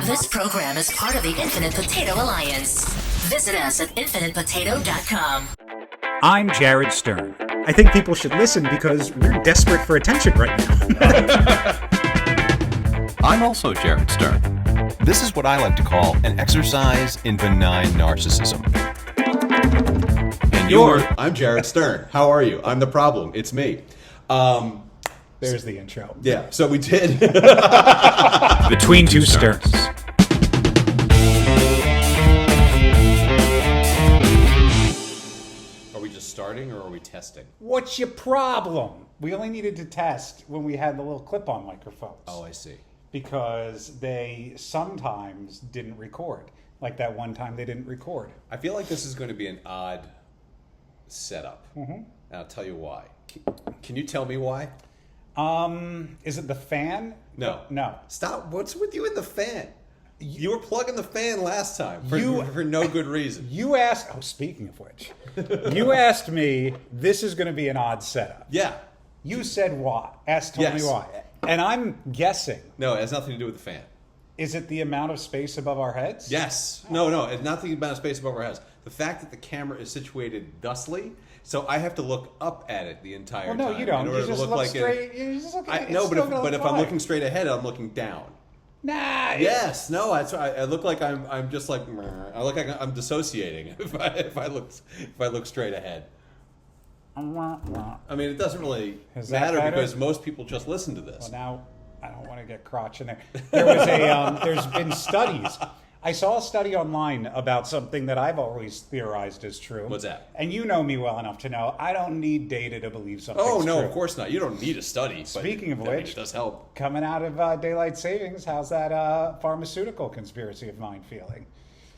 This program is part of the Infinite Potato Alliance. Visit us at infinitepotato.com. I'm Jared Stern. I think people should listen because we're desperate for attention right now. I'm also Jared Stern. This is what I like to call an exercise in benign narcissism. And I'm Jared Stern. How are you? I'm the problem. It's me. There's the intro. Yeah, so we did. Between Two Sterns. Are we just starting or are we testing? What's your problem? We only needed to test when we had the little clip-on microphones. Oh, I see. Because they sometimes didn't record. Like that one time they didn't record. I feel like this is going to be an odd setup. Mm-hmm. And I'll tell you why. Can you tell me why? Is it the fan? No. Stop. What's with you and the fan? You were plugging the fan last time for no good reason. You asked... Oh, speaking of which. You asked me, this is going to be an odd setup. Yeah. You said why. Told me why. And I'm guessing. No, it has nothing to do with the fan. Is it the amount of space above our heads? Yes. No, it's not the amount of space above our heads. The fact that the camera is situated thusly, so I have to look up at it the entire time. Well, no, you don't. You just look straight. You just look but if I'm looking straight ahead, I'm looking down. Nah. Yes. No. I look like I'm just like I look like I'm dissociating if I look straight ahead. I mean, it doesn't really matter because most people just listen to this. Well, now I don't want to get crotch in there. There was there's been studies. I saw a study online about something that I've always theorized is true. What's that? And you know me well enough to know I don't need data to believe something's true. Oh, no, of course not. You don't need a study. Speaking of which, it does help. Coming out of daylight savings, how's that pharmaceutical conspiracy of mine feeling?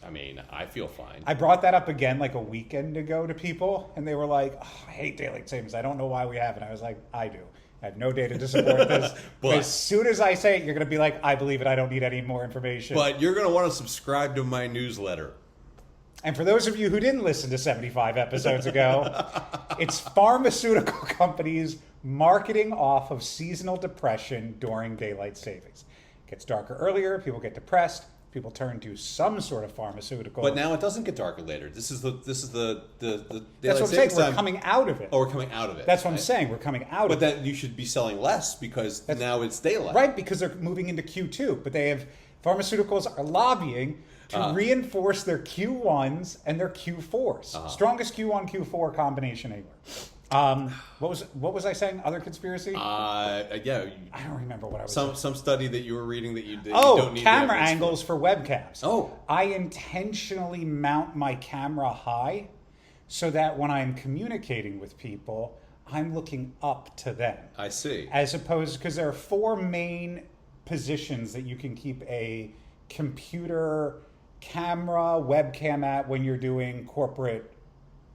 I mean, I feel fine. I brought that up again like a weekend ago to people, and they were like, oh, I hate daylight savings. I don't know why we have it. I was like, I do. I have no data to support this. But as soon as I say it, you're going to be like, I believe it. I don't need any more information. But you're going to want to subscribe to my newsletter. And for those of you who didn't listen to 75 episodes ago, it's pharmaceutical companies marketing off of seasonal depression during daylight savings. It gets darker earlier. People get depressed. People turn to some sort of pharmaceutical. But now it doesn't get darker later. This is the That's what I'm saying. We're coming out of it. Oh, we're coming out of it. That's what I'm saying. We're coming out of it. But that you should be selling less because now it's daylight. Right, because they're moving into Q2. But they have pharmaceuticals are lobbying to reinforce their Q1s and their Q4s. Strongest Q1 Q4 combination anywhere. What was I saying? Other conspiracy? Yeah. I don't remember what I was saying. Some study that you were reading that you did. Oh, camera angles for webcams. Oh. I intentionally mount my camera high so that when I'm communicating with people, I'm looking up to them. I see. As opposed, because there are four main positions that you can keep a computer camera, webcam at when you're doing corporate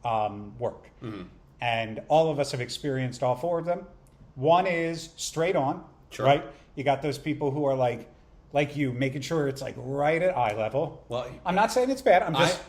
work. Mm-hmm. And all of us have experienced all four of them. One is straight on, sure. Right? You got those people who are like you, making sure it's like right at eye level. Well, I'm not saying it's bad. I'm just.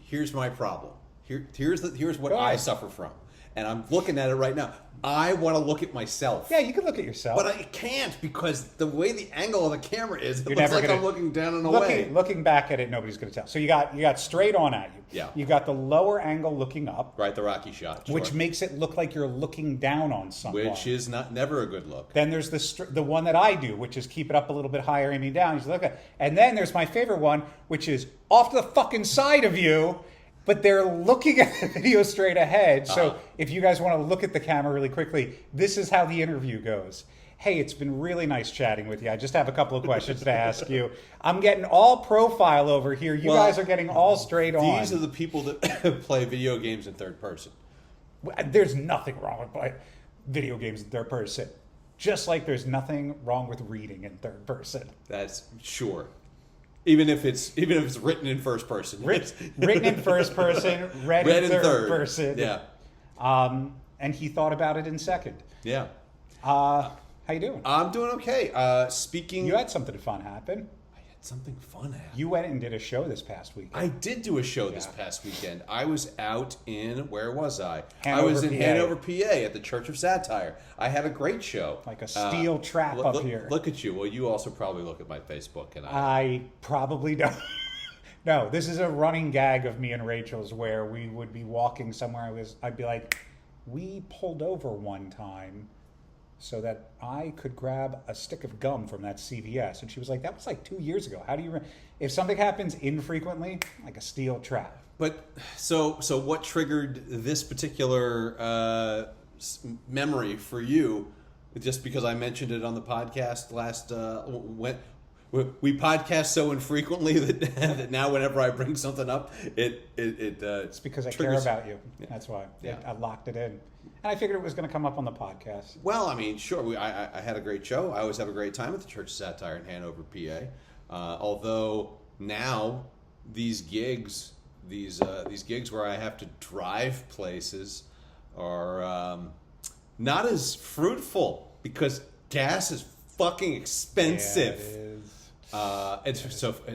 Here's my problem. Here's what I suffer from, and I'm looking at it right now. I want to look at myself. Yeah, you can look at yourself. But I can't because the way the angle of the camera is, it looks like I'm looking down and away. Looking back at it, nobody's going to tell. So you got straight on at you. Yeah. You got the lower angle looking up. Right, the Rocky shot. Sure. Which makes it look like you're looking down on someone. Which is never a good look. Then there's the one that I do, which is keep it up a little bit higher, aiming down. You look at, and then there's my favorite one, which is off to the fucking side of you. But they're looking at the video straight ahead. So if you guys want to look at the camera really quickly, this is how the interview goes. Hey, it's been really nice chatting with you. I just have a couple of questions to ask you. I'm getting all profile over here. You guys are getting all straight on. These are the people that play video games in third person. There's nothing wrong with playing video games in third person. Just like there's nothing wrong with reading in third person. That's sure. Even if it's written in first person. Written in first person, read in third person. Yeah. And he thought about it in second. Yeah. How you doing? I'm doing okay. Speaking... You had something fun happen. I had something fun happen. You went and did a show this past weekend. I did do a show this past weekend. I was out in, where was I? Hanover, I was in PA. Hanover, PA at the Church of Satire. I had a great show. Like a steel trap up here. Look at you. Well, you also probably look at my Facebook. And I probably don't. No, this is a running gag of me and Rachel's where we would be walking somewhere. I'd be like, we pulled over one time so that I could grab a stick of gum from that CVS. And she was like, that was like 2 years ago. How do you... If something happens infrequently, like a steel trap. But, so what triggered this particular memory for you? Just because I mentioned it on the podcast last... we podcast so infrequently that now whenever I bring something up, it's because I triggers. care about you. Yeah. That's why. Yeah. I locked it in. And I figured it was going to come up on the podcast. Well, I mean, sure. I had a great show. I always have a great time at the Church of Satire in Hanover, PA. Although now these gigs where I have to drive places are not as fruitful because gas is fucking expensive. Yeah, it is.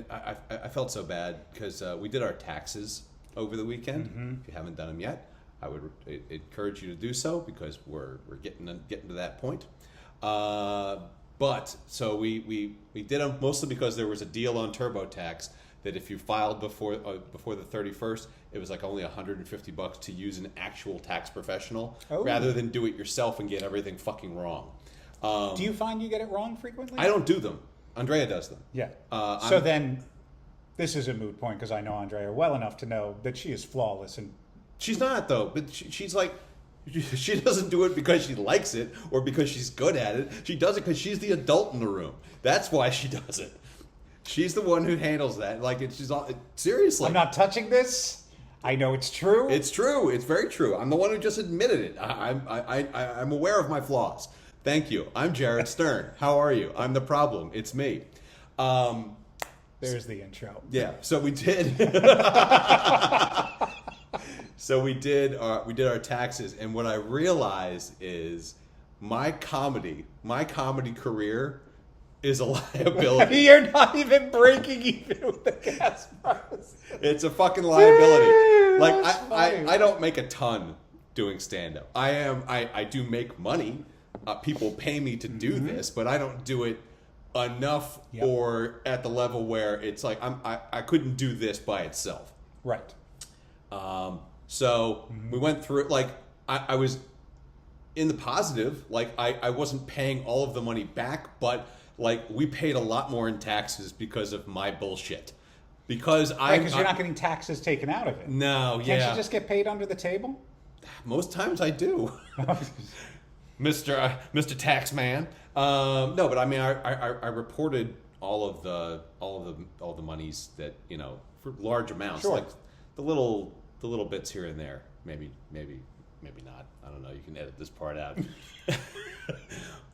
I felt so bad because we did our taxes over the weekend. Mm-hmm. If you haven't done them yet, I would encourage you to do so because we're getting to that point. But so we did them mostly because there was a deal on TurboTax that if you filed before the 31st, it was like only $150 to use an actual tax professional rather than do it yourself and get everything fucking wrong. Do you find you get it wrong frequently? I don't do them. Andrea does them. Yeah. So then, this is a moot point because I know Andrea well enough to know that she is flawless. And she's not, though. But she's like, she doesn't do it because she likes it or because she's good at it. She does it because she's the adult in the room. That's why she does it. She's the one who handles that. Like, she's all, seriously. I'm not touching this. I know it's true. It's true. It's very true. I'm the one who just admitted it. I'm aware of my flaws. Thank you. I'm Jared Stern. How are you? I'm the problem. It's me. There's the intro. Yeah. So we did. We did our taxes, and what I realized is my comedy career is a liability. You're not even breaking even with the gas price. It's a fucking liability. Like funny. I don't make a ton doing stand-up. I do make money. People pay me to do this, but I don't do it enough or at the level where it's like I couldn't do this by itself. Right. So we went through it. Like I was in the positive. Like I wasn't paying all of the money back, but like we paid a lot more in taxes because of my bullshit. Because because you're not getting taxes taken out of it. No, Can't you just get paid under the table? Most times I do. Mr. Taxman. No, but I mean, I reported all of the monies that for large amounts, sure. Like the little bits here and there. Maybe not. I don't know. You can edit this part out.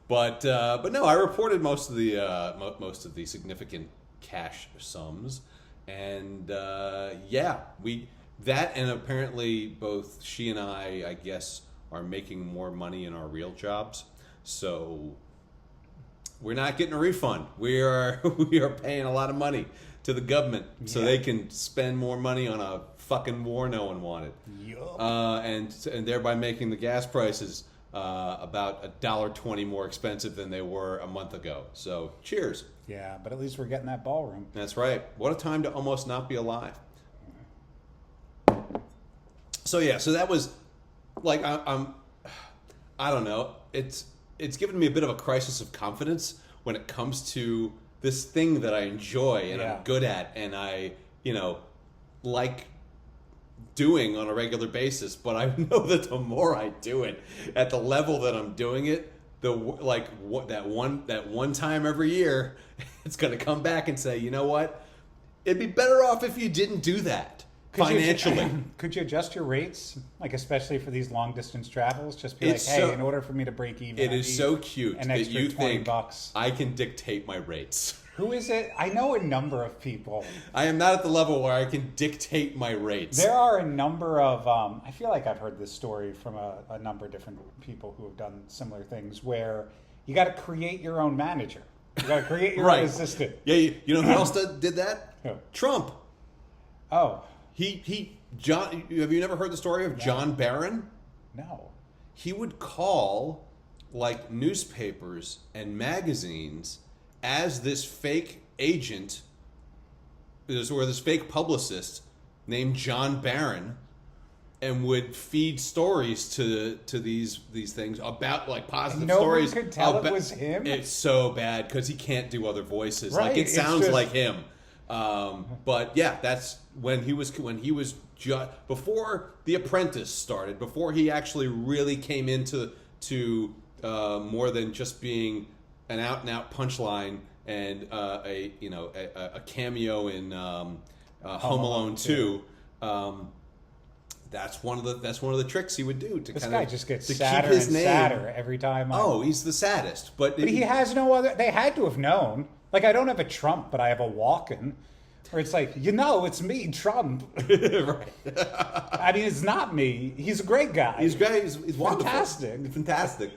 but no, I reported most of the significant cash sums, and and apparently both she and I guess, are making more money in our real jobs, so we're not getting a refund. We are paying a lot of money to the government so they can spend more money on a fucking war no one wanted. Yup. And thereby making the gas prices about $1.20 more expensive than they were a month ago. So cheers. Yeah, but at least we're getting that ballroom. That's right. What a time to almost not be alive. So that was. Like I don't know. It's given me a bit of a crisis of confidence when it comes to this thing that I enjoy and I'm good at and I like doing on a regular basis. But I know that the more I do it at the level that I'm doing it, that one time every year, it's gonna come back and say, you know what? It'd be better off if you didn't do that. Financially. Could you adjust your rates, like especially for these long distance travels? Just be hey, in order for me to break even, it is so cute an that extra you $20. think I can dictate my rates. Who is it? I know a number of people. I am not at the level where I can dictate my rates. There are a number of, I feel like I've heard this story from a number of different people who have done similar things where you got to create your own manager. You got to create your Right. own assistant. Yeah, you know who else did that? Who? Trump. Oh, John. Have you never heard the story of John Barron? no. He would call like newspapers and magazines as this fake agent, or this fake publicist named John Barron, and would feed stories to these things about like positive Nobody stories. could tell it was him? It's so bad because he can't do other voices. Right, Like it it's sounds just- like him. But yeah, that's when he was before The Apprentice started, before he actually really came into more than just being an out and out punchline and a cameo in Home Alone 2. That's one of the tricks he would do to This kind guy of just gets to sadder keep his and name. sadder every time. Oh, he's the saddest, but But he has no other. They had to have known. Like, I don't have a Trump, but I have a Walken. Where it's like, it's me, Trump. right. I mean, it's not me. He's a great guy. He's great. He's wonderful. Fantastic. Fantastic.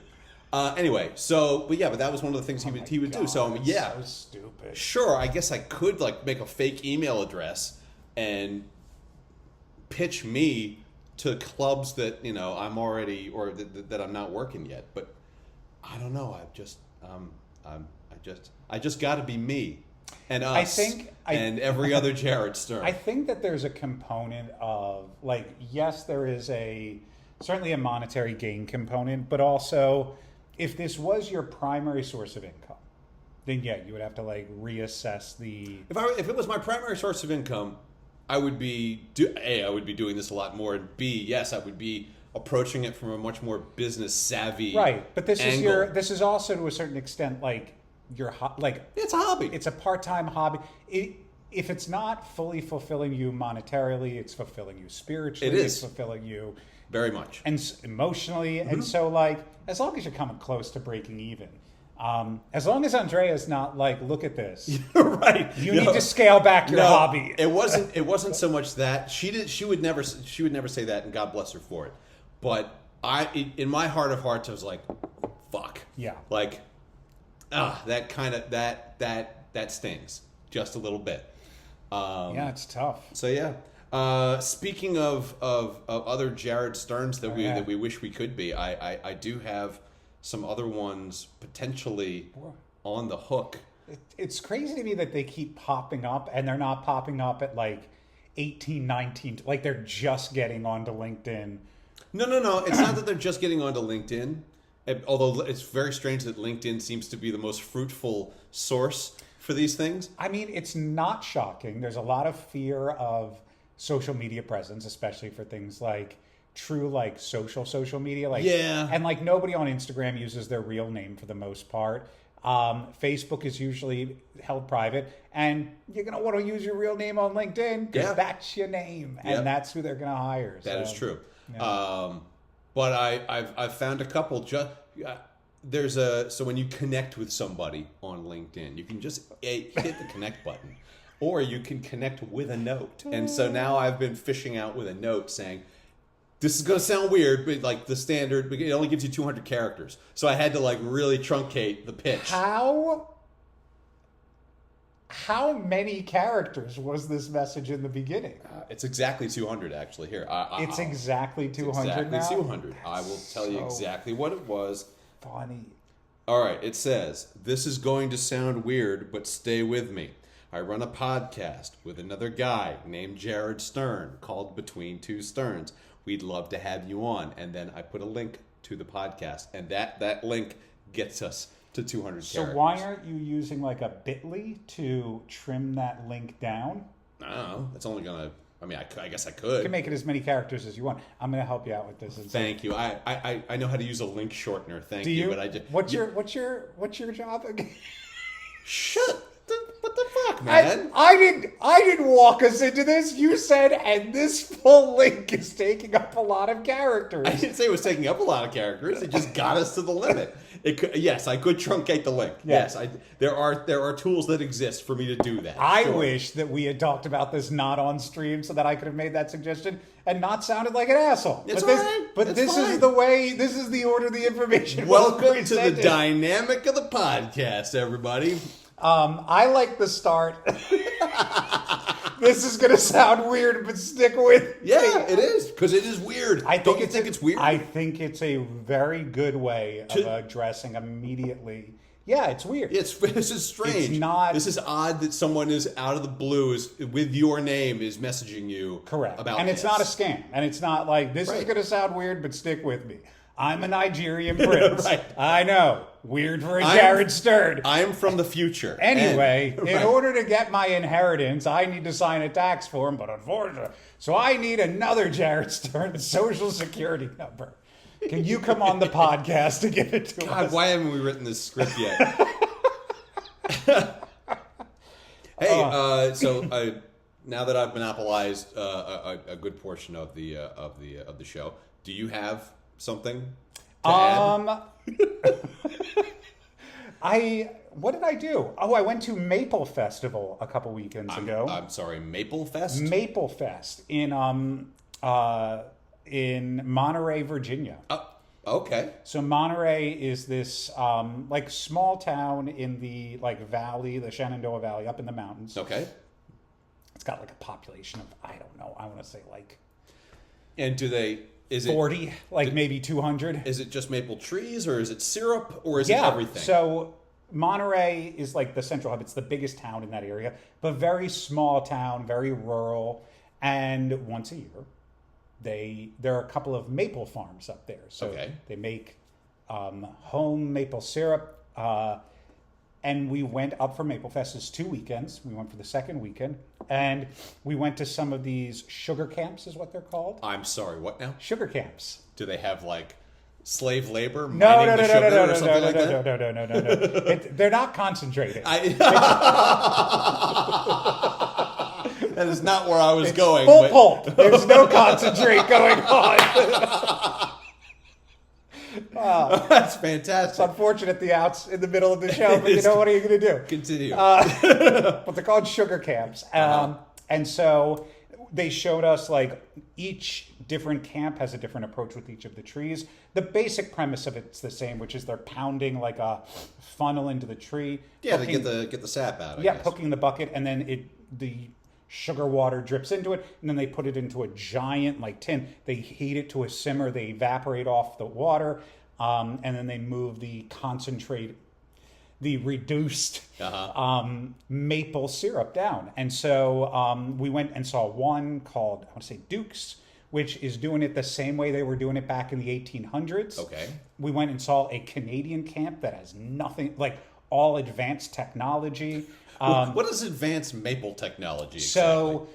Anyway, but that was one of the things he would do. So So stupid. sure. I guess I could like make a fake email address and pitch me to clubs that I'm already or that I'm not working yet. But I don't know. I just got to be me and us. And every other Jared Stern. I think that there's a component of, like, yes, there is certainly a monetary gain component, but also if this was your primary source of income, then yeah, you would have to like reassess the. If it was my primary source of income, I would be doing this a lot more, and B, yes, I would be approaching it from a much more business savvy Right, but this angle. this is also to a certain extent like It's a hobby. It's a part-time hobby. If it's not fully fulfilling you monetarily, it's fulfilling you spiritually. It is. It's fulfilling you very much. and emotionally. And so, like, as long as you're coming close to breaking even, as long as Andrea's not like, look at this, right. you need to scale back your hobby. It wasn't so much that she would never say that, and God bless her for it. But in my heart of hearts, I was like, fuck. Yeah. Like, that kind of that stings just a little bit. Yeah, it's tough. So yeah. Speaking of other Jared Sterns that we wish we could be, I do have some other ones potentially on the hook. It's crazy to me that they keep popping up, and they're not popping up at like 18, 19, like they're just getting onto LinkedIn. No. It's not that they're just getting onto LinkedIn. Although it's very strange that LinkedIn seems to be the most fruitful source for these things. I mean, it's not shocking. There's a lot of fear of social media presence, especially for things like true, like social media. Like, yeah. And like nobody on Instagram uses their real name for the most part. Facebook is usually held private, and you're going to want to use your real name on LinkedIn because that's your name, and that's who they're going to hire. That is true. Yeah. But I've found a couple. So when you connect with somebody on LinkedIn, you can just hit the connect button, or you can connect with a note. And so now I've been fishing out with a note saying, this is going to sound weird, but like the standard, it only gives you 200 characters. So I had to like really truncate the pitch. How many characters was this message in the beginning? It's exactly 200 actually. Here, It's exactly 200 exactly now? 200. I will tell you exactly what it was. Funny. All right, it says, this is going to sound weird, but stay with me. I run a podcast with another guy named Jared Stern called Between Two Sterns. We'd love to have you on. And then I put a link to the podcast, and that link gets us to 200 characters. So why aren't you using like a bit.ly to trim that link down? I don't know. It's only going to... I mean, I guess I could. You can make it as many characters as you want. I'm going to help you out with this. Thank you. I know how to use a link shortener. Thank you. But I just, what's your job again? Shut. What the fuck, man? I didn't walk us into this. You said, and this full link is taking up a lot of characters. I didn't say it was taking up a lot of characters. It just got us to the limit. Yes, I could truncate the link. Yeah. Yes, there are tools that exist for me to do that. I Sure. wish that we had talked about this not on stream so that I could have made that suggestion and not sounded like an asshole. It's but this, all right. but It's this fine. is the way. This is the order the information. was Welcome to the presented. dynamic of the podcast, everybody. I like the start. This is going to sound weird, but stick with me. Yeah, it is because it is weird. Don't you think it's weird? I think it's a very good way of addressing immediately. Yeah, it's weird. This is strange. It's not. This is odd that someone is out of the blues with your name is messaging you. Correct. About and it's this. not a scam. And it's not like, this is Right. going to sound weird, but stick with me. I'm a Nigerian prince. Right. I know. Weird for a Jared Stern. I'm from the future. Anyway, And- in right. order to get my inheritance, I need to sign a tax form, but unfortunately, so I need another Jared Stern social security number. Can you come on the podcast to give it to God, us? why haven't we written this script yet? Hey, now that I've monopolized a good portion of the show, do you have something to add? What did I do? Oh, I went to Maple Festival a couple weekends ago. I'm sorry, Maple Fest? Maple Fest in Monterey, Virginia. Okay. So Monterey is this like small town in the valley, the Shenandoah Valley, up in the mountains. Okay. It's got like a population of, I don't know, I want to say like And is 40, maybe 200. Is it just maple trees, or is it syrup, or is it everything? So Monterey is like the central hub. It's the biggest town in that area, but very small town, very rural. And once a year, there are a couple of maple farms up there. So they make home maple syrup. And we went up for Maple Fest. It's 2 weekends. We went for the second weekend. And we went to some of these sugar camps is what they're called. I'm sorry, what now? Sugar camps. Do they have like slave labor No. mining the sugar or something like that? No. They're not concentrated. That is not where I was It's going. full but- pulp. There's no concentrate going on. That's It's fantastic. unfortunate in the middle of the show, but what are you going to do? Continue. But they're called sugar camps. And so they showed us each different camp has a different approach with each of the trees. The basic premise of it's the same, which is they're pounding like a funnel into the tree. Yeah, hooking- to get the sap out. I Yeah, guess. hooking the bucket, and then the sugar water drips into it, and then they put it into a giant tin. They heat it to a simmer. They evaporate off the water, and then they move the concentrate, the reduced maple syrup down. And so we went and saw one called, I want to say Duke's, which is doing it the same way they were doing it back in the 1800s. Okay. We went and saw a Canadian camp that has nothing, all advanced technology. What is advanced maple technology? So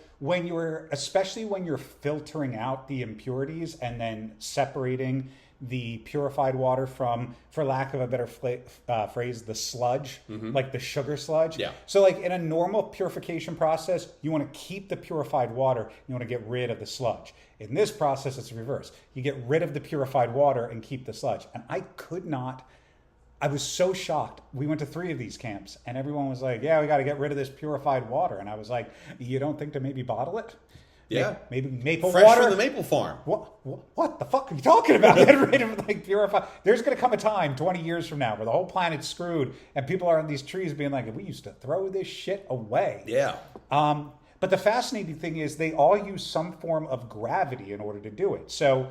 especially when you're filtering out the impurities and then separating the purified water from, for lack of a better phrase, the sludge, like the sugar sludge. Yeah. So in a normal purification process, you want to keep the purified water. You want to get rid of the sludge. In this process, it's reverse. You get rid of the purified water and keep the sludge. And I was so shocked. We went to 3 of these camps, and everyone was like, yeah, we got to get rid of this purified water. And I was like, you don't think to maybe bottle it? Yeah. Maybe maple Fresh water? from the maple farm. What the fuck are you talking about? Get rid of purified. There's going to come a time 20 years from now where the whole planet's screwed, and people are on these trees being like, we used to throw this shit away. Yeah. But the fascinating thing is they all use some form of gravity in order to do it. So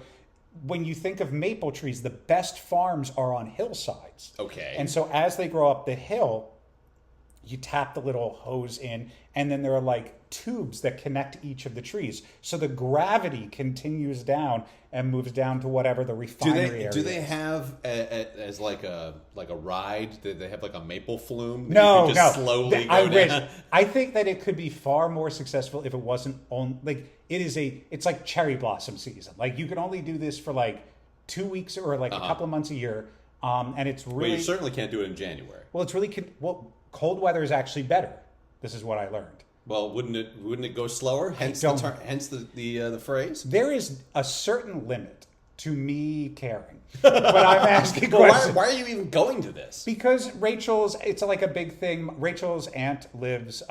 when you think of maple trees, the best farms are on hillsides. Okay. And so as they grow up the hill, you tap the little hose in, and then there are tubes that connect each of the trees. So the gravity continues down and moves down to whatever the refinery area Do they is. have as a ride? Do they have a maple flume? That No, you can just no. slowly go I wish. down? I think that it could be far more successful if it wasn't on it's like cherry blossom season. You can only do this for 2 weeks or a couple of months a year. And it's really, Well, you certainly can't do it in January. well, it's really, cold weather is actually better. This is what I learned. Well, wouldn't it go slower? Hence don't- the phrase. There is a certain limit to me caring. But I'm asking Well, questions. why are you even going to this? Because it's like a big thing. Rachel's aunt lives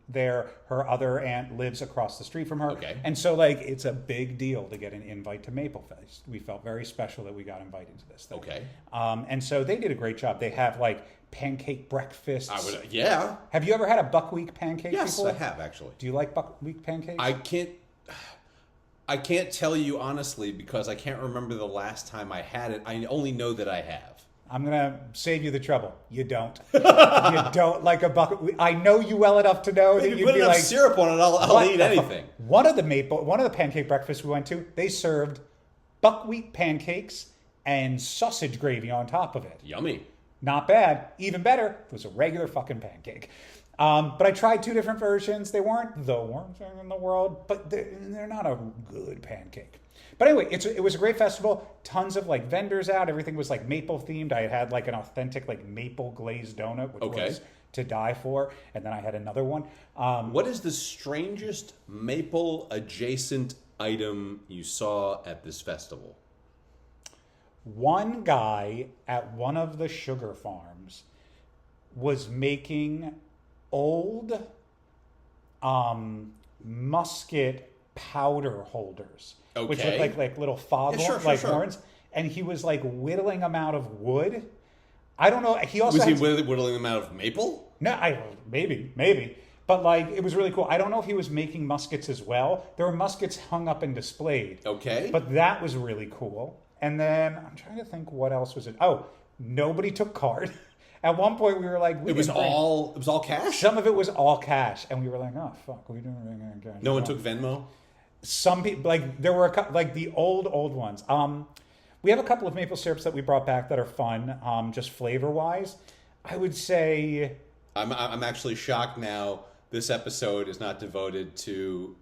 there. Her other aunt lives across the street from her. Okay. And so, like, it's a big deal to get an invite to Maple Fest. We felt very special that we got invited to this thing. Okay. And so they did a great job. They have, like, pancake breakfasts. Yeah. Have you ever had a buckwheat pancake Yes, before? I have, actually. Do you like buckwheat pancakes? I can't tell you honestly because I can't remember the last time I had it. I only know that I have. I'm going to save you the trouble. You don't. You don't like a buckwheat. I know you well enough to know that If you you'd put be enough like, syrup on it, I'll eat anything. One of the pancake breakfasts we went to, they served buckwheat pancakes and sausage gravy on top of it. Yummy. Not bad. Even better, it was a regular fucking pancake. But I tried 2 different versions. They weren't the worst thing in the world, but they're not a good pancake. But anyway, it was a great festival. Tons of like vendors out. Everything was like maple themed. I had like an authentic like maple glazed donut, which was to die for. And then I had another one. What is the strangest maple adjacent item you saw at this festival? One guy at one of the sugar farms was making old musket powder holders, which look like little horns, and he was like whittling them out of wood. I don't know. He also was he whittling them out of maple? No, maybe, but like it was really cool. I don't know if he was making muskets as well. There were muskets hung up and displayed. Okay, but that was really cool. And then I'm trying to think what else was it. Oh, nobody took card. At one point, we were like, it was all cash. Some of it was all cash, and we were like, "Oh fuck, we didn't really get cash." No one took Venmo. Some people, like there were a couple, like the old ones. We have a couple of maple syrups that we brought back that are fun, just flavor wise. I would say I'm actually shocked now. This episode is not devoted to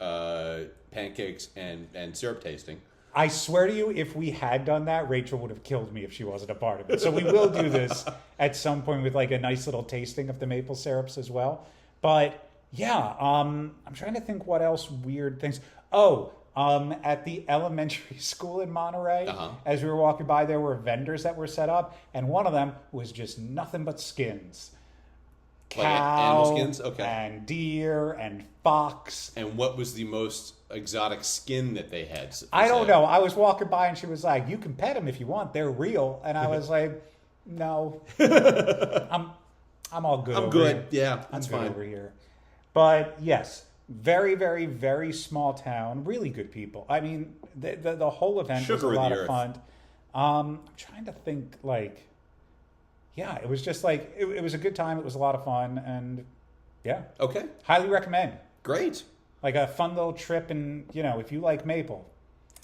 pancakes and syrup tasting. I swear to you, if we had done that, Rachel would have killed me if she wasn't a part of it. So we will do this at some point with like a nice little tasting of the maple syrups as well. But yeah, I'm trying to think what else weird things. Oh, at the elementary school in Monterey, as we were walking by, there were vendors that were set up, and one of them was just nothing but skins. Cow, like animal skins? Okay. And deer and fox. And what was the most exotic skin that they had? I don't know. I was walking by and she was like, "You can pet them if you want. They're real." And I was like, "No, I'm all good. I'm good. Here. Yeah, that's fine over here." But yes, very, very, very small town. Really good people. I mean, the whole event was a lot of fun. I'm trying to think like. Yeah, it was just like, it was a good time. It was a lot of fun. And yeah. Okay. Highly recommend. Great. Like a fun little trip. And, if you like maple.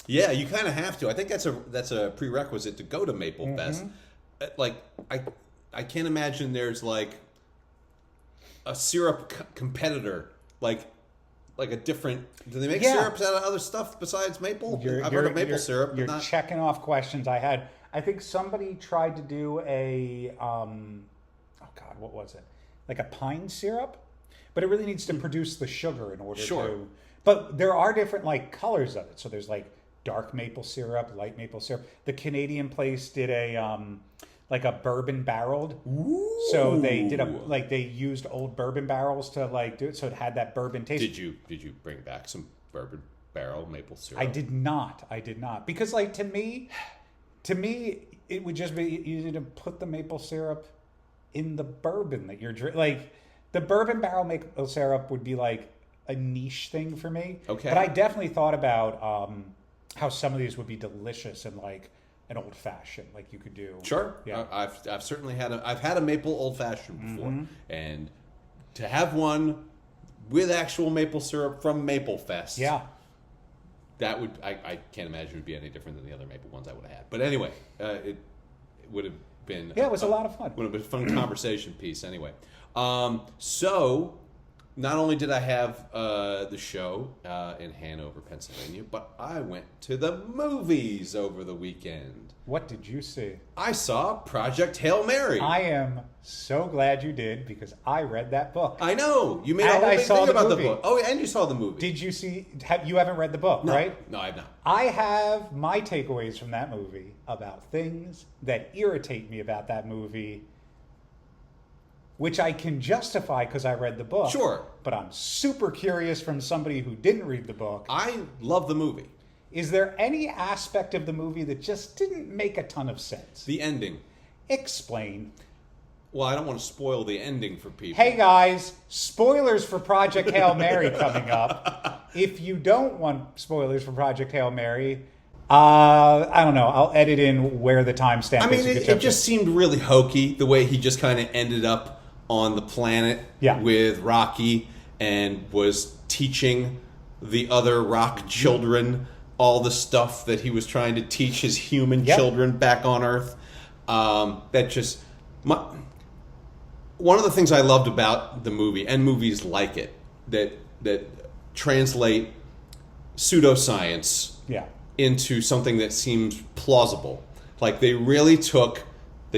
Yeah, you kind of have to. I think that's a prerequisite to go to Maple Fest. Like, I can't imagine there's like a syrup competitor. Like a different... Do they make syrups out of other stuff besides maple? I've heard of maple syrup. You're checking off questions I had. I think somebody tried to do a, what was it? Like a pine syrup? But it really needs to produce the sugar in order to... But there are different, like, colors of it. So there's, like, dark maple syrup, light maple syrup. The Canadian place did a, like a bourbon barreled. Ooh. So they did they used old bourbon barrels to, like, do it. So it had that bourbon taste. Did you bring back some bourbon barrel maple syrup? I did not. Because, like, to me, it would just be easy to put the maple syrup in the bourbon that you're drinking. Like, the bourbon barrel maple syrup would be like a niche thing for me. Okay. But I definitely thought about how some of these would be delicious in like an old fashioned, like you could do. Sure. Yeah. I've certainly had a maple old fashioned before, and to have one with actual maple syrup from Maple Fest. Yeah. That would I can't imagine it would be any different than the other maple ones I would have had. But anyway, it would have been it was a lot of fun. Would have been a fun conversation piece anyway. So not only did I have the show in Hanover, Pennsylvania, but I went to the movies over the weekend. What did you see? I saw Project Hail Mary. I am so glad you did, because I read that book. I know. You made a And whole I big saw thing the about movie. the book. Oh, and you saw the movie. Did you see? You haven't read the book, No. right? No, I have not. I have my takeaways from that movie about things that irritate me about that movie, which I can justify because I read the book. Sure. But I'm super curious from somebody who didn't read the book. I love the movie. Is there any aspect of the movie that just didn't make a ton of sense? The ending. Explain. Well, I don't want to spoil the ending for people. Hey guys, spoilers for Project Hail Mary coming up. If you don't want spoilers for Project Hail Mary, I don't know. I'll edit in where the timestamp is. I mean, You can it jump just seemed really hokey the way he just kind of ended up on the planet with Rocky and was teaching the other rock children all the stuff that he was trying to teach his human children back on Earth. That just... one of the things I loved about the movie, and movies like it, that translate pseudoscience into something that seems plausible. Like they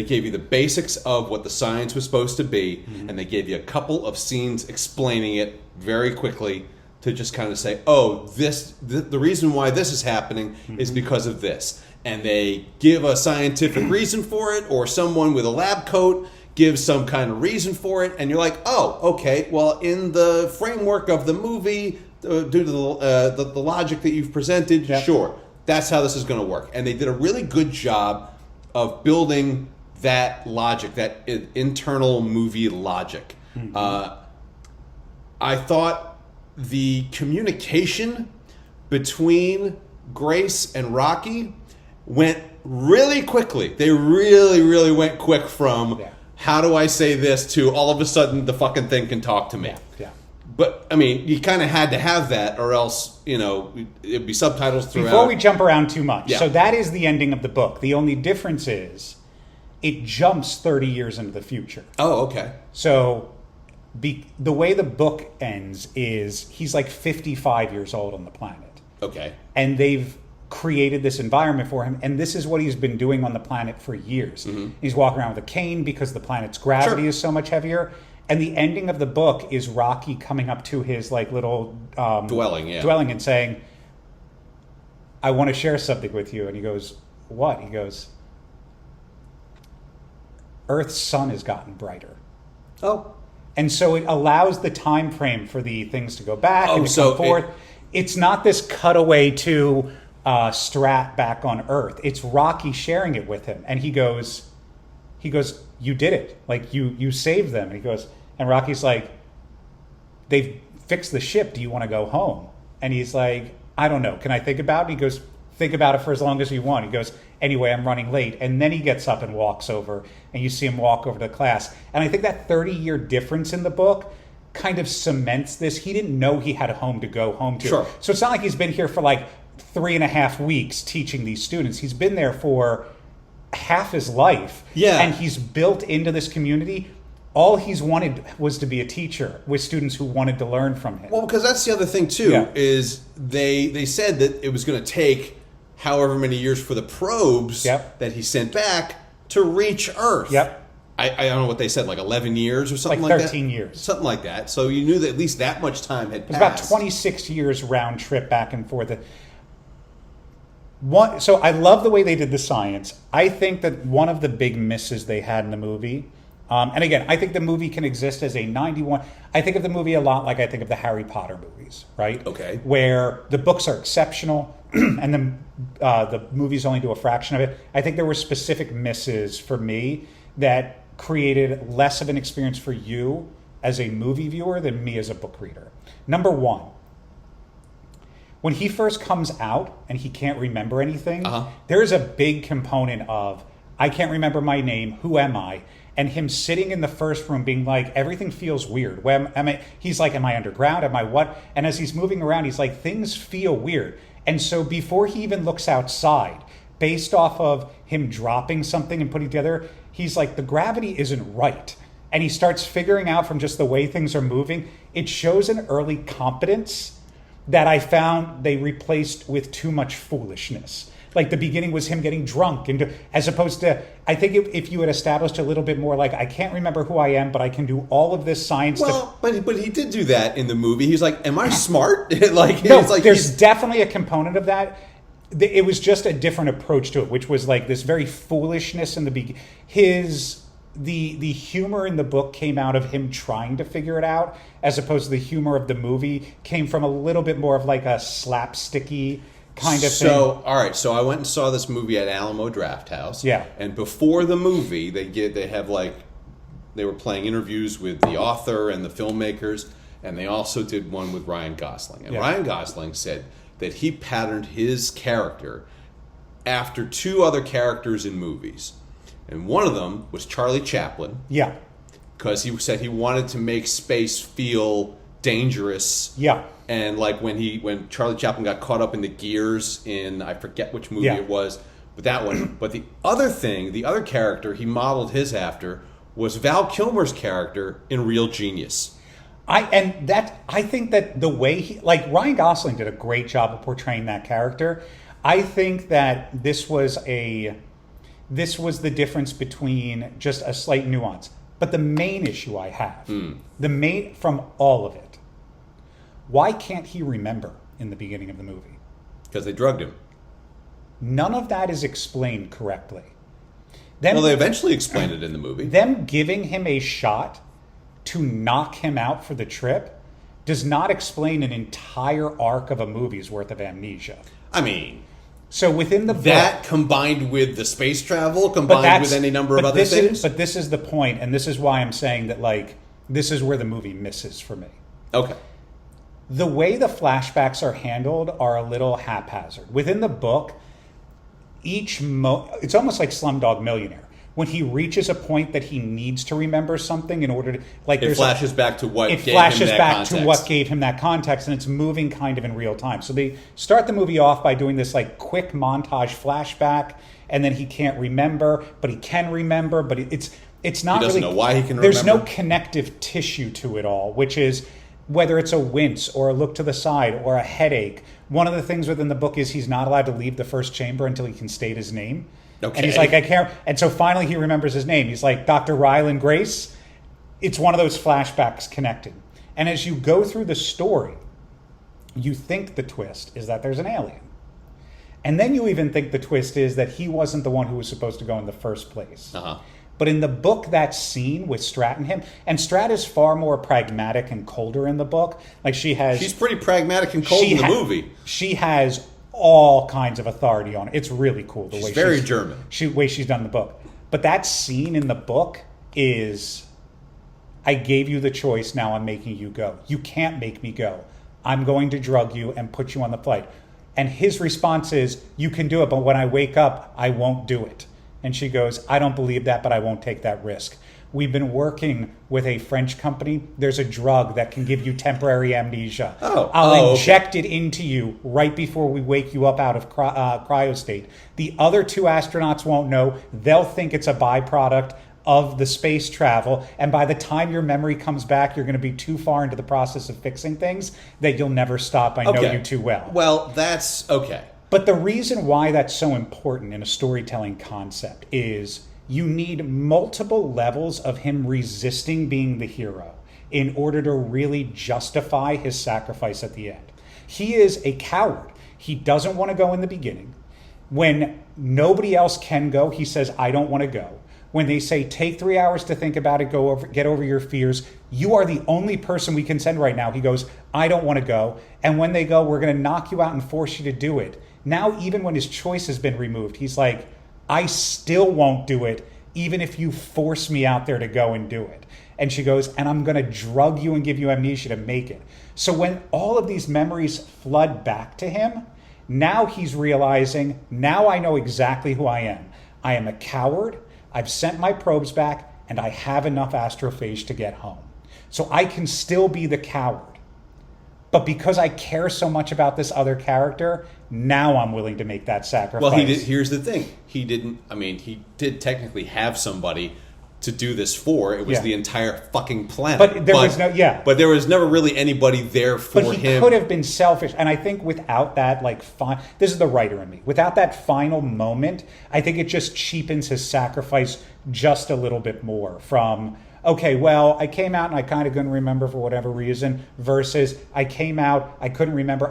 gave you the basics of what the science was supposed to be, and they gave you a couple of scenes explaining it very quickly to just kind of say, oh, the reason why this is happening is because of this. And they give a scientific reason for it, or someone with a lab coat gives some kind of reason for it, and you're like, oh, okay, well, in the framework of the movie, due to the logic that you've presented, sure, that's how this is going to work. And they did a really good job of building that logic, that internal movie logic. I thought the communication between Grace and Rocky went really quickly. They really, really went quick from how do I say this to all of a sudden the fucking thing can talk to me. But, I mean, you kind of had to have that or else, it'd be subtitles throughout. Before we jump around too much. So that is the ending of the book. The only difference is it jumps 30 years into the future. Oh, okay. So the way the book ends is he's like 55 years old on the planet. Okay. And they've created this environment for him, and this is what he's been doing on the planet for years. He's walking around with a cane because the planet's gravity is so much heavier. And the ending of the book is Rocky coming up to his like little dwelling and saying, I want to share something with you. And he goes, what? He goes, Earth's sun has gotten brighter. Oh. And so it allows the time frame for the things to go back and to come forth. It's not this cutaway to Strat back on Earth. It's Rocky sharing it with him. And he goes, you did it. Like, you saved them. And he goes, and Rocky's like, they've fixed the ship. Do you want to go home? And he's like, I don't know. Can I think about it? He goes, think about it for as long as you want. He goes, anyway, I'm running late. And then he gets up and walks over, and you see him walk over to class. And I think that 30-year difference in the book kind of cements this. He didn't know he had a home to go home to. Sure. So it's not like he's been here for like 3.5 weeks teaching these students. He's been there for half his life. Yeah. And he's built into this community. All he's wanted was to be a teacher with students who wanted to learn from him. Well, because that's the other thing, too, is they said that it was going to take however many years for the probes that he sent back to reach Earth. I don't know what they said, like 11 years or something like that? Like 13 years. Something like that. So you knew that at least that much time had passed. It was about 26 years round trip back and forth. So I love the way they did the science. I think that one of the big misses they had in the movie, and again, I think the movie can exist as a 91. I think of the movie a lot like I think of the Harry Potter movies, right? Okay. Where the books are exceptional and the movies only do a fraction of it. I think there were specific misses for me that created less of an experience for you as a movie viewer than me as a book reader. Number one, when he first comes out and he can't remember anything, there's a big component of, I can't remember my name, who am I? And him sitting in the first room being like, everything feels weird. Where am I? He's like, am I underground? Am I what? And as he's moving around, he's like, things feel weird. And so before he even looks outside, based off of him dropping something and putting it together, he's like, the gravity isn't right. and he starts figuring out from just the way things are moving, it shows an early competence that I found they replaced with too much foolishness. Like the beginning was him getting drunk, and as opposed to, I think if you had established a little bit more like, I can't remember who I am, but I can do all of this science. But he did do that in the movie. He's like, am I smart? Like, no, it's like there's definitely a component of that. It was just a different approach to it, which was like this very foolishness in the beginning. The humor in the book came out of him trying to figure it out, as opposed to the humor of the movie came from a little bit more of like a slapsticky kind of thing. All right. So I went and saw this movie at Alamo Drafthouse. Yeah. And before the movie, they were playing interviews with the author and the filmmakers, and they also did one with Ryan Gosling. And Ryan Gosling said that he patterned his character after two other characters in movies. And one of them was Charlie Chaplin. Yeah. Because he said he wanted to make space feel dangerous. Yeah. And like when Charlie Chaplin got caught up in the gears in, I forget which movie it was, but that one. But the other character he modeled his after was Val Kilmer's character in Real Genius. I think that the way Ryan Gosling did a great job of portraying that character. I think that this was the difference between just a slight nuance. But the main issue I have, from all of it, why can't he remember in the beginning of the movie? Because they drugged him. None of that is explained correctly. They eventually explained it in the movie. Them giving him a shot to knock him out for the trip does not explain an entire arc of a movie's worth of amnesia. I mean, so within the book, that combined with the space travel, combined with any number of other things. But this is the point, and this is why I'm saying that this is where the movie misses for me. Okay. The way the flashbacks are handled are a little haphazard. Within the book, it's almost like Slumdog Millionaire. When he reaches a point that he needs to remember something in order to it flashes back to what gave him that context, and it's moving kind of in real time. So they start the movie off by doing this quick montage flashback, and then he can't remember, but he can remember, but it's not he doesn't really know why he can there's remember. no connective tissue to it all, which is whether it's a wince or a look to the side or a headache. One of the things within the book is he's not allowed to leave the first chamber until he can state his name. Okay. And he's like, I can't. And so finally he remembers his name. He's like, Dr. Ryland Grace. It's one of those flashbacks connected. And as you go through the story, you think the twist is that there's an alien. And then you even think the twist is that he wasn't the one who was supposed to go in the first place. Uh-huh. But in the book, that scene with Strat and him, and Strat is far more pragmatic and colder in the book. She's pretty pragmatic and cold in the movie. She has all kinds of authority on it. It's really cool the way she's very German. The way she's done the book. But that scene in the book is, I gave you the choice, now I'm making you go. You can't make me go. I'm going to drug you and put you on the flight. And his response is, you can do it, but when I wake up, I won't do it. And she goes, I don't believe that, but I won't take that risk. We've been working with a French company. There's a drug that can give you temporary amnesia. I'll inject it into you right before we wake you up out of cryo state. The other two astronauts won't know. They'll think it's a byproduct of the space travel. And by the time your memory comes back, you're going to be too far into the process of fixing things that you'll never stop. I know you too well. Well, that's okay. But the reason why that's so important in a storytelling concept is you need multiple levels of him resisting being the hero in order to really justify his sacrifice at the end. He is a coward. He doesn't want to go in the beginning. When nobody else can go, he says, I don't want to go. When they say, take 3 hours to think about it, get over your fears, you are the only person we can send right now. He goes, I don't want to go. And when they go, we're going to knock you out and force you to do it. Now, even when his choice has been removed, he's like, I still won't do it, even if you force me out there to go and do it. And she goes, and I'm going to drug you and give you amnesia to make it. So when all of these memories flood back to him, now he's realizing, now I know exactly who I am. I am a coward. I've sent my probes back, and I have enough astrophage to get home. So I can still be the coward. But because I care so much about this other character, now I'm willing to make that sacrifice. Well, here's the thing. He did technically have somebody to do this for. It was the entire fucking planet. But there was no, But there was never really anybody there for him. But he could have been selfish. And I think without that, this is the writer in me. Without that final moment, I think it just cheapens his sacrifice just a little bit more from, okay, well, I came out and I kind of couldn't remember for whatever reason, versus I came out, I couldn't remember.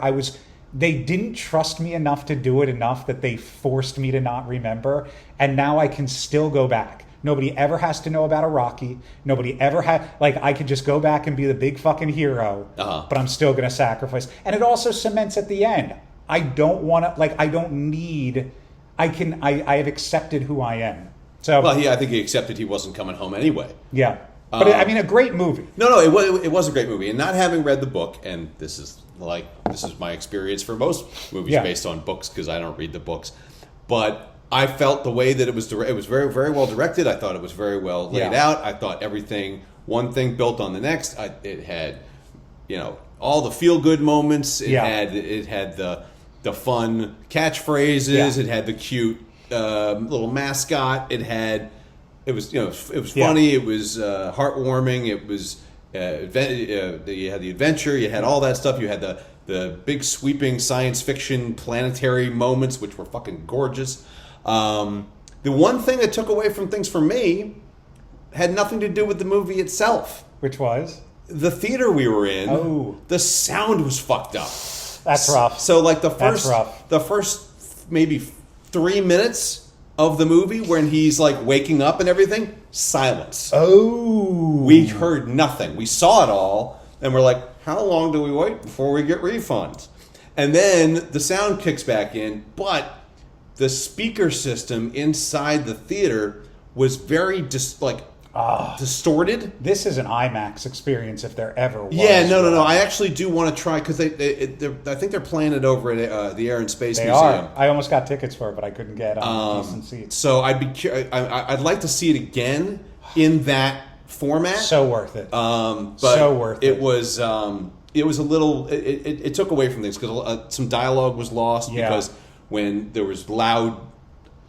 They didn't trust me enough to do it enough that they forced me to not remember. And now I can still go back. Nobody ever has to know about a Rocky. Nobody ever had, I could just go back and be the big fucking hero, but I'm still going to sacrifice. And it also cements at the end. I don't want to, I don't need, I have accepted who I am. So, well, I think he accepted he wasn't coming home anyway. Yeah. But a great movie. No, it was a great movie. And not having read the book, and this is my experience for most movies based on books, because I don't read the books. But I felt the way that it was very, very well directed. I thought it was very well laid out. I thought one thing built on the next. It had, all the feel good moments. It had the fun catchphrases. Yeah. It had the cute little mascot. It was funny. It was heartwarming. It was you had the adventure. You had all that stuff. You had the big sweeping science fiction planetary moments, which were fucking gorgeous. The one thing that took away from things for me had nothing to do with the movie itself. Which was? The theater we were in. Oh. The sound was fucked up. That's rough. So the first maybe 3 minutes of the movie when he's waking up and everything, silence. Oh. We heard nothing. We saw it all and we're like, how long do we wait before we get refunds? And then the sound kicks back in, but the speaker system inside the theater was very distorted. This is an IMAX experience if there ever was. Yeah, no. I actually do want to try, because I think they're playing it over at the Air and Space Museum. Are. I almost got tickets for it, but I couldn't get decent seats. So I'd like to see it again in that format. So worth it. But so worth it. It was a little. It took away from things because some dialogue was lost because when there was loud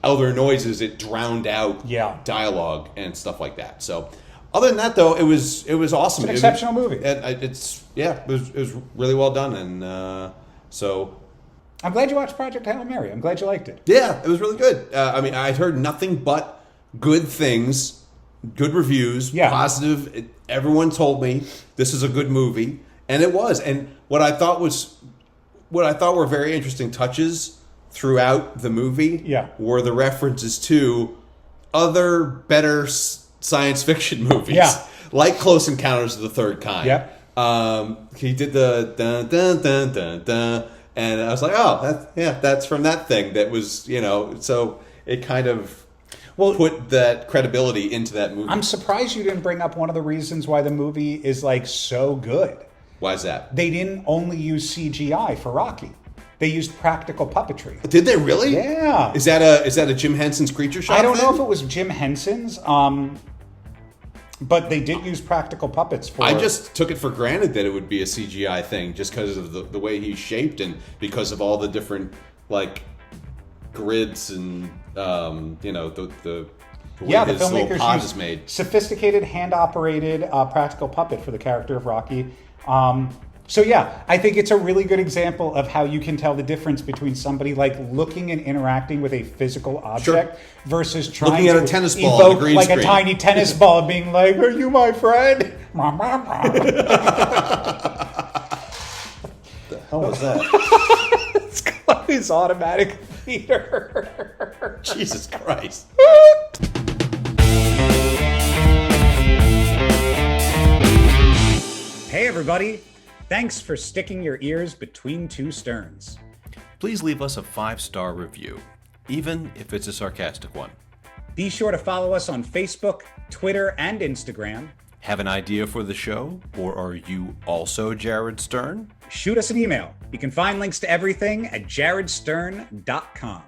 other noises, it drowned out dialogue and stuff like that. So, other than that, though, it was awesome. It's an exceptional movie. It was really well done, and so. I'm glad you watched Project Hail Mary. I'm glad you liked it. Yeah, it was really good. I'd heard nothing but good things, good reviews, positive. Everyone told me this is a good movie, and it was. And what I thought were very interesting touches throughout the movie were the references to other better science fiction movies, like Close Encounters of the Third Kind. He did the dun dun dun dun dun, and I was like, oh, that's from that thing that was, so it kind of put that credibility into that movie. I'm surprised you didn't bring up one of the reasons why the movie is so good. Why is that? They didn't only use CGI for Rocky. They used practical puppetry. Did they really? Yeah. Is that a Jim Henson's Creature Shop? I don't know if it was Jim Henson's, but they did use practical puppets for. I just took it for granted that it would be a CGI thing, just because of the way he's shaped and because of all the different grids and the way his little pod is made. Sophisticated hand-operated practical puppet for the character of Rocky. I think it's a really good example of how you can tell the difference between somebody looking and interacting with a physical object versus trying looking at to a tennis ball evoke on the green screen. a tiny tennis ball and being like, "Are you my friend?" What the hell was that? It's Chloe's automatic feeder. Jesus Christ. Hey everybody. Thanks for sticking your ears between two sterns. Please leave us a 5-star review, even if it's a sarcastic one. Be sure to follow us on Facebook, Twitter, and Instagram. Have an idea for the show, or are you also Jared Stern? Shoot us an email. You can find links to everything at jaredstern.com.